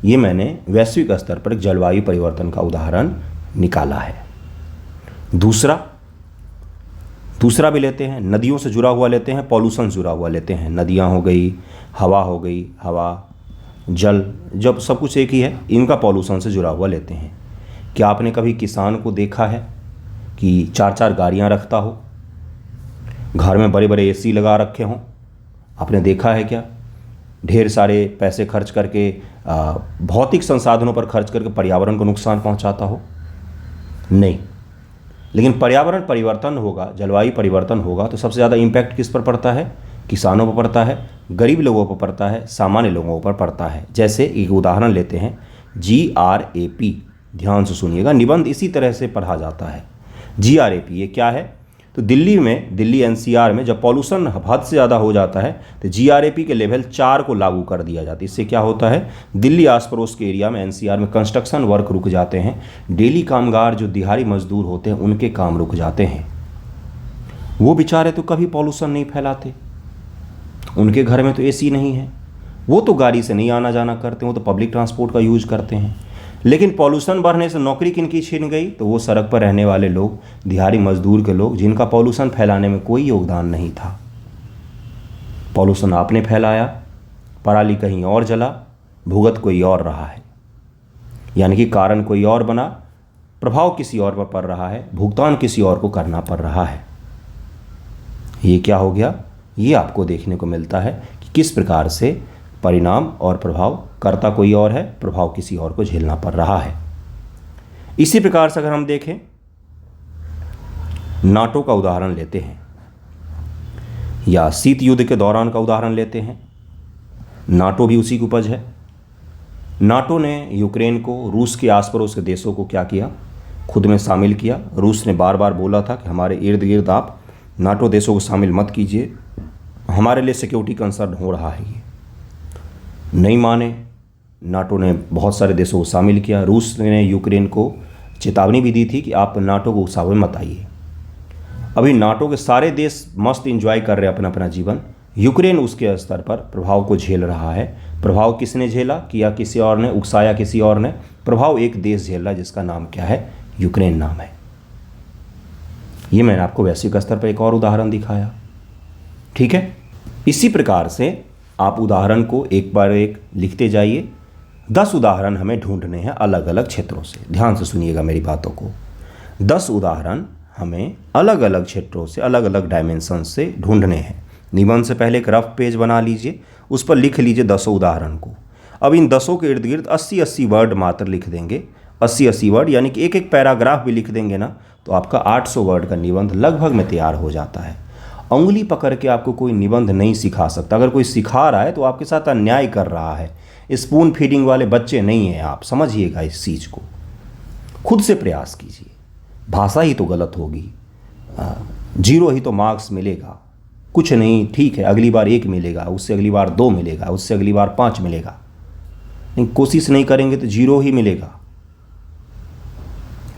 ये मैंने वैश्विक स्तर पर एक जलवायु परिवर्तन का उदाहरण निकाला है। दूसरा भी लेते हैं, नदियों से जुड़ा हुआ लेते हैं, पॉल्यूशन जुड़ा हुआ लेते हैं। नदियाँ हो गई, हवा हो गई, हवा जल, जब सब कुछ एक ही है, इनका पॉल्यूशन से जुड़ा हुआ लेते हैं। क्या आपने कभी किसान को देखा है कि 4-4 गाड़ियाँ रखता हो, घर में बड़े बड़े एसी लगा रखे हों? आपने देखा है क्या? ढेर सारे पैसे खर्च करके, भौतिक संसाधनों पर खर्च करके पर्यावरण को नुकसान पहुंचाता हो? नहीं। लेकिन पर्यावरण परिवर्तन होगा, जलवायु परिवर्तन होगा तो सबसे ज़्यादा इम्पैक्ट किस पर पड़ता है? किसानों पर पड़ता है, गरीब लोगों पर पड़ता है, सामान्य लोगों पर पड़ता है। जैसे एक उदाहरण लेते हैं, GRAP, ध्यान से सुनिएगा, निबंध इसी तरह से पढ़ा जाता है। GRAP ये क्या है? तो दिल्ली NCR में जब पॉल्यूशन हद से ज़्यादा हो जाता है तो GRAP के लेवल 4 को लागू कर दिया जाता है। इससे क्या होता है? दिल्ली आस पड़ोस के एरिया में, NCR में कंस्ट्रक्शन वर्क रुक जाते हैं। डेली कामगार जो दिहाड़ी मजदूर होते हैं उनके काम रुक जाते हैं। वो बेचारे तो कभी पॉल्यूशन नहीं फैलाते, उनके घर में तो AC नहीं है, वो तो गाड़ी से नहीं आना जाना करते, वो तो पब्लिक ट्रांसपोर्ट का यूज करते हैं। लेकिन पॉल्यूशन बढ़ने से नौकरी किनकी छीन गई? तो वो सड़क पर रहने वाले लोग, दिहाड़ी मजदूर के लोग, जिनका पॉल्यूशन फैलाने में कोई योगदान नहीं था। पॉल्यूशन आपने फैलाया, पराली कहीं और जला, भुगत कोई और रहा है। यानी कि कारण कोई और बना, प्रभाव किसी और पर पड़ रहा है, भुगतान किसी और को करना पड़ रहा है। ये क्या हो गया? ये आपको देखने को मिलता है कि किस प्रकार से परिणाम और प्रभाव, कर्ता कोई और है, प्रभाव किसी और को झेलना पड़ रहा है। इसी प्रकार से अगर हम देखें, नाटो का उदाहरण लेते हैं या शीत युद्ध के दौरान का उदाहरण लेते हैं। नाटो भी उसी की उपज है। नाटो ने यूक्रेन को, रूस के आस पड़ोस के देशों को क्या किया? खुद में शामिल किया। रूस ने बार बार बोला था कि हमारे इर्द गिर्द आप नाटो देशों को शामिल मत कीजिए, हमारे लिए सिक्योरिटी कंसर्न हो रहा है। ये नहीं माने। नाटो ने बहुत सारे देशों को शामिल किया। रूस ने यूक्रेन को चेतावनी भी दी थी कि आप नाटो को उकसावे मत आइए। अभी नाटो के सारे देश मस्त एंजॉय कर रहे हैं अपना अपना जीवन। यूक्रेन उसके स्तर पर प्रभाव को झेल रहा है। प्रभाव किसने झेला? किया किसी और ने, उकसाया किसी और ने। प्रभाव एक देश झेल रहा है जिसका नाम क्या है? यूक्रेन नाम है। ये मैंने आपको वैश्विक स्तर पर एक और उदाहरण दिखाया। ठीक है, इसी प्रकार से आप उदाहरण को एक बार एक लिखते जाइए। 10 उदाहरण हमें ढूंढने हैं अलग अलग क्षेत्रों से। ध्यान से सुनिएगा मेरी बातों को। 10 उदाहरण हमें अलग अलग क्षेत्रों से, अलग अलग डायमेंशन से ढूंढने हैं। निबंध से पहले एक रफ पेज बना लीजिए, उस पर लिख लीजिए 10 उदाहरण को। अब इन 10 के इर्द गिर्द 80-80 वर्ड मात्र लिख देंगे। 80-80 वर्ड, यानी कि एक एक पैराग्राफ भी लिख देंगे ना, तो आपका 800 वर्ड का निबंध लगभग में तैयार हो जाता है। उंगली पकड़ के आपको कोई निबंध नहीं सिखा सकता। अगर कोई सिखा रहा है तो आपके साथ अन्याय कर रहा है। स्पून फीडिंग वाले बच्चे नहीं हैं आप, समझिएगा इस चीज़ को। खुद से प्रयास कीजिए। भाषा ही तो गलत होगी, 0 ही तो मार्क्स मिलेगा, कुछ नहीं। ठीक है, अगली बार 1 मिलेगा, उससे अगली बार 2 मिलेगा, उससे अगली बार 5 मिलेगा। नहीं, कोशिश नहीं करेंगे तो 0 ही मिलेगा।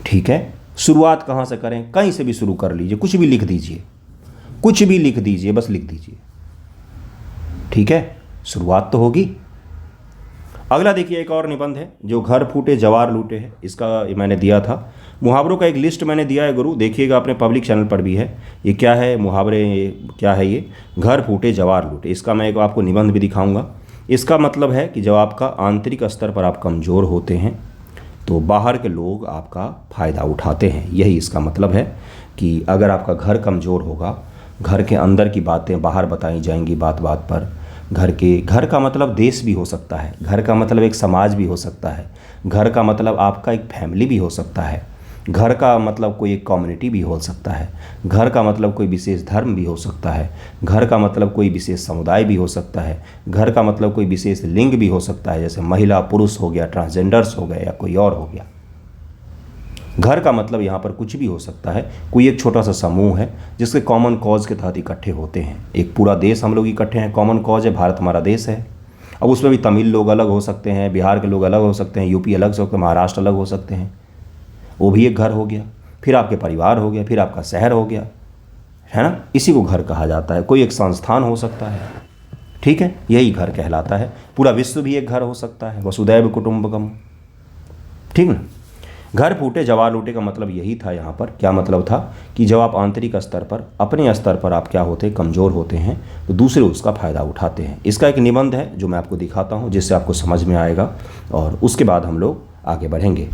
ठीक है, शुरुआत कहाँ से करें? कहीं से भी शुरू कर लीजिए, कुछ भी लिख दीजिए, कुछ भी लिख दीजिए, बस लिख दीजिए। ठीक है, शुरुआत तो होगी। अगला देखिए, एक और निबंध है जो घर फूटे जवार लूटे है। इसका मैंने दिया था। मुहावरों का एक लिस्ट मैंने दिया है गुरु, देखिएगा अपने पब्लिक चैनल पर भी है। ये क्या है मुहावरे, क्या है ये? घर फूटे जवार लूटे। इसका मैं एक आपको निबंध भी दिखाऊंगा। इसका मतलब है कि जब आपका आंतरिक स्तर पर आप कमज़ोर होते हैं तो बाहर के लोग आपका फ़ायदा उठाते हैं। यही इसका मतलब है कि अगर आपका घर कमज़ोर होगा, घर के अंदर की बातें बाहर बताई जाएंगी बात बात पर। घर का मतलब देश भी हो सकता है, घर का मतलब एक समाज भी हो सकता है, घर का मतलब आपका एक फैमिली भी हो सकता है, घर का मतलब कोई एक कम्युनिटी भी हो सकता है, घर का मतलब कोई विशेष धर्म भी हो सकता है, घर का मतलब कोई विशेष समुदाय भी हो सकता है, घर का मतलब कोई विशेष लिंग भी हो सकता है, जैसे महिला पुरुष हो गया, ट्रांसजेंडर्स हो गए या कोई और हो गया। घर का मतलब यहाँ पर कुछ भी हो सकता है, कोई एक छोटा सा समूह है जिसके कॉमन कॉज के तहत इकट्ठे होते हैं। एक पूरा देश हम लोग इकट्ठे हैं, कॉमन कॉज है, भारत हमारा देश है। अब उसमें भी तमिल लोग अलग हो सकते हैं, बिहार के लोग अलग हो सकते हैं, यूपी अलग हो सकते हैं, महाराष्ट्र अलग हो सकते हैं, वो भी एक घर हो गया। फिर आपके परिवार हो गया, फिर आपका शहर हो गया, है ना। इसी को घर कहा जाता है। कोई एक संस्थान हो सकता है, ठीक है, यही घर कहलाता है। पूरा विश्व भी एक घर हो सकता है, वसुदैव कुटुंबकम, ठीक ना। घर फूटे जवार लूटे का मतलब यही था। यहाँ पर क्या मतलब था कि जब आप आंतरिक स्तर पर, अपने स्तर पर आप क्या होते हैं, कमज़ोर होते हैं, तो दूसरे उसका फ़ायदा उठाते हैं। इसका एक निबंध है जो मैं आपको दिखाता हूँ, जिससे आपको समझ में आएगा और उसके बाद हम लोग आगे बढ़ेंगे।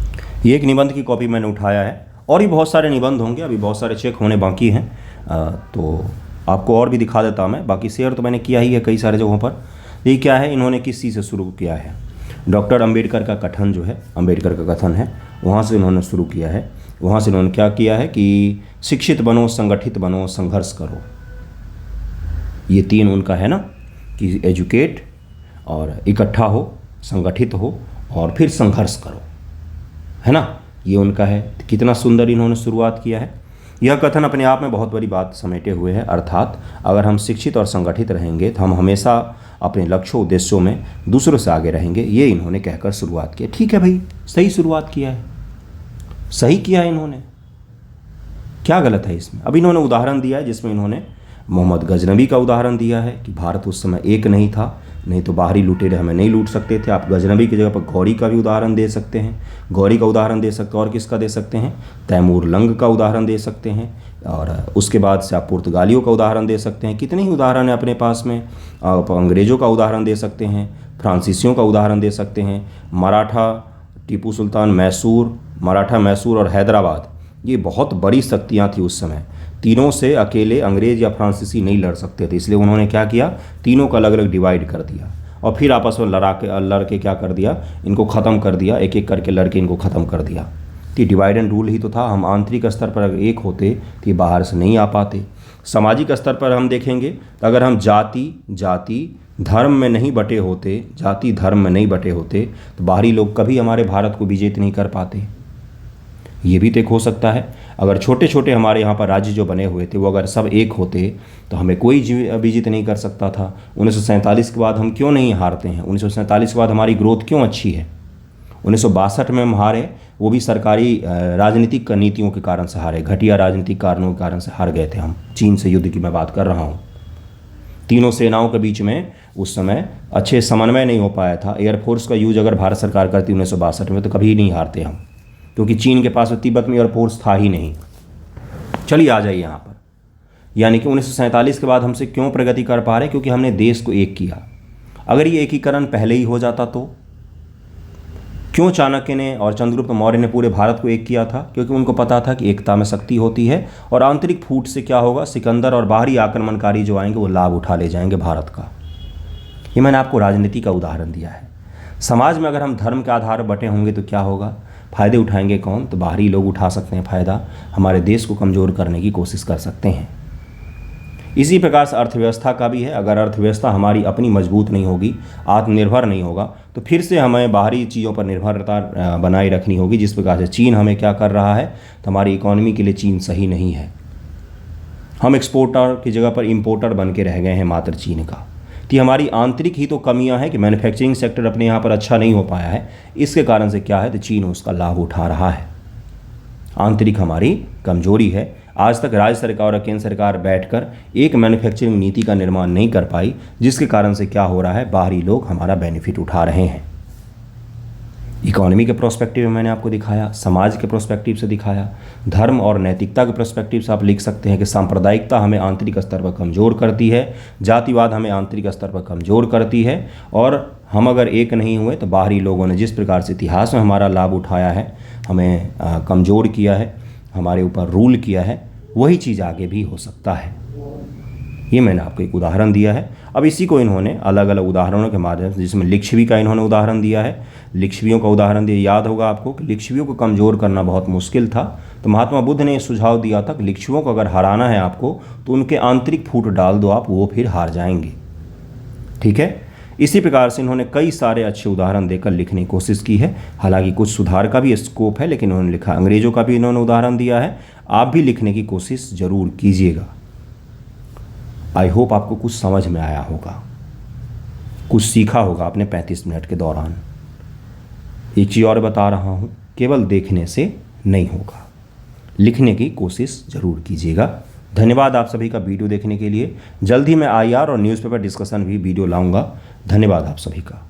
ये एक निबंध की कॉपी मैंने उठाया है, और भी बहुत सारे निबंध होंगे, अभी बहुत सारे चेक होने बाकी हैं, तो आपको और भी दिखा देता हूँ मैं। बाकी शेयर तो मैंने किया ही है कई सारे जगहों पर। ये क्या है, इन्होंने किस चीज़ से शुरू किया है, डॉक्टर अंबेडकर का कथन जो है, अंबेडकर का कथन है, वहाँ से इन्होंने शुरू किया है। वहाँ से इन्होंने क्या किया है कि शिक्षित बनो, संगठित बनो, संघर्ष करो। ये 3 उनका है ना, कि एजुकेट और इकट्ठा हो, संगठित हो और फिर संघर्ष करो, है ना। ये उनका है। कितना सुंदर इन्होंने शुरुआत किया है। यह कथन अपने आप में बहुत बड़ी बात समेटे हुए है। अर्थात अगर हम शिक्षित और संगठित रहेंगे तो हम हमेशा अपने लक्ष्यों उद्देश्यों में दूसरों से आगे रहेंगे। ये इन्होंने कहकर शुरुआत की। ठीक है भाई, सही शुरुआत किया है, सही किया है इन्होंने, क्या गलत है इसमें। अब इन्होंने उदाहरण दिया है जिसमें इन्होंने मोहम्मद गजनबी का उदाहरण दिया है कि भारत उस समय एक नहीं था, नहीं तो बाहरी लुटेरे हमें नहीं लूट सकते थे। आप गजनबी की जगह पर गौरी का भी उदाहरण दे सकते हैं, गौरी का उदाहरण दे सकते हैं। और किसका दे सकते हैं, तैमूर लंग का उदाहरण दे सकते हैं। और उसके बाद से आप पुर्तगालियों का उदाहरण दे सकते हैं। कितने ही उदाहरण हैं अपने पास में। आप अंग्रेज़ों का उदाहरण दे सकते हैं, फ्रांसीसियों का उदाहरण दे सकते हैं, मराठा, टीपू सुल्तान, मैसूर, मराठा, मैसूर और हैदराबाद, ये बहुत बड़ी शक्तियाँ थी उस समय। तीनों से अकेले अंग्रेज़ या फ्रांसीसी नहीं लड़ सकते थे, इसलिए उन्होंने क्या किया, तीनों को अलग अलग डिवाइड कर दिया और फिर आपस में लड़के क्या कर दिया, इनको ख़त्म कर दिया, एक एक करके लड़के इनको ख़त्म कर दिया। तो डिवाइड एंड रूल ही तो था। हम आंतरिक स्तर पर अगर एक होते तो बाहर से नहीं आ पाते। सामाजिक स्तर पर हम देखेंगे तो अगर हम जाति धर्म में नहीं बटे होते, जाति धर्म में नहीं बटे होते, तो बाहरी लोग कभी हमारे भारत को विजेत नहीं कर पाते। ये भी तो एक हो सकता है। अगर छोटे छोटे हमारे यहाँ पर राज्य जो बने हुए थे वो अगर सब एक होते तो हमें कोई विजित नहीं कर सकता था। 1947 के बाद हम क्यों नहीं हारते हैं, 1947 के बाद हमारी ग्रोथ क्यों अच्छी है। 1962 में हम हारे, वो भी सरकारी राजनीतिक नीतियों के कारण से हारे, घटिया राजनीतिक कारणों के कारण से हार गए थे हम। चीन से युद्ध की मैं बात कर रहा हूँ। तीनों सेनाओं के बीच में उस समय अच्छे समन्वय नहीं हो पाया था। एयरफोर्स का यूज अगर भारत सरकार करती 1962 में तो कभी नहीं हारते हम, क्योंकि चीन के पास तिब्बत में एयरफोर्स था ही नहीं। चलिए आ जाइए यहाँ पर, यानी कि 1947 के बाद हमसे क्यों प्रगति कर पा रहे, क्योंकि हमने देश को एक किया। अगर ये एकीकरण पहले ही हो जाता तो क्यों चाणक्य ने और चंद्रगुप्त मौर्य ने पूरे भारत को एक किया था, क्योंकि उनको पता था कि एकता में शक्ति होती है और आंतरिक फूट से क्या होगा, सिकंदर और बाहरी आक्रमणकारी जो आएंगे वो लाभ उठा ले जाएंगे भारत का। ये मैंने आपको राजनीति का उदाहरण दिया है। समाज में अगर हम धर्म के आधार पर बटे होंगे तो क्या होगा, फ़ायदे उठाएंगे कौन, तो बाहरी लोग उठा सकते हैं फ़ायदा, हमारे देश को कमज़ोर करने की कोशिश कर सकते हैं। इसी प्रकार से अर्थव्यवस्था का भी है। अगर अर्थव्यवस्था हमारी अपनी मजबूत नहीं होगी, आत्मनिर्भर नहीं होगा, तो फिर से हमें बाहरी चीज़ों पर निर्भरता बनाए रखनी होगी। जिस प्रकार से चीन हमें क्या कर रहा है, तो हमारी इकोनॉमी के लिए चीन सही नहीं है। हम एक्सपोर्टर की जगह पर इम्पोर्टर बन के रह गए हैं मात्र चीन का। तो हमारी आंतरिक ही तो कमियां हैं कि मैन्युफैक्चरिंग सेक्टर अपने यहाँ पर अच्छा नहीं हो पाया है। इसके कारण से क्या है, तो चीन उसका लाभ उठा रहा है। आंतरिक हमारी कमजोरी है। आज तक राज्य सरकार और केंद्र सरकार बैठकर एक मैन्युफैक्चरिंग नीति का निर्माण नहीं कर पाई, जिसके कारण से क्या हो रहा है, बाहरी लोग हमारा बेनिफिट उठा रहे हैं। इकोनॉमी के प्रोस्पेक्टिव में मैंने आपको दिखाया, समाज के प्रोस्पेक्टिव से दिखाया, धर्म और नैतिकता के प्रोस्पेक्टिव से आप लिख सकते हैं कि सांप्रदायिकता हमें आंतरिक स्तर पर कमज़ोर करती है, जातिवाद हमें आंतरिक स्तर पर कमज़ोर करती है, और हम अगर एक नहीं हुए तो बाहरी लोगों ने जिस प्रकार से इतिहास में हमारा लाभ उठाया है, हमें कमज़ोर किया है, हमारे ऊपर रूल किया है, वही चीज़ आगे भी हो सकता है। ये मैंने आपको एक उदाहरण दिया है। अब इसी को इन्होंने अलग अलग उदाहरणों के माध्यम से, जिसमें लिच्छवी का इन्होंने उदाहरण दिया है, लिच्छवियों का उदाहरण दिया। याद होगा आपको कि लिच्छवियों को कमज़ोर करना बहुत मुश्किल था, तो महात्मा बुद्ध ने सुझाव दिया था कि लिच्छवियों को अगर हराना है आपको तो उनके आंतरिक फूट डाल दो आप, वो फिर हार जाएंगे। ठीक है, इसी प्रकार से इन्होंने कई सारे अच्छे उदाहरण देकर लिखने की कोशिश की है। हालांकि कुछ सुधार का भी स्कोप है, लेकिन उन्होंने लिखा, अंग्रेजों का भी इन्होंने उदाहरण दिया है। आप भी लिखने की कोशिश जरूर कीजिएगा। आई होप आपको कुछ समझ में आया होगा, कुछ सीखा होगा अपने 35 मिनट के दौरान। एक चीज़ और बता रहा हूँ, केवल देखने से नहीं होगा, लिखने की कोशिश जरूर कीजिएगा। धन्यवाद आप सभी का वीडियो देखने के लिए। जल्द ही मैं IR और न्यूज़पेपर डिस्कशन भी वीडियो लाऊंगा। धन्यवाद आप सभी का।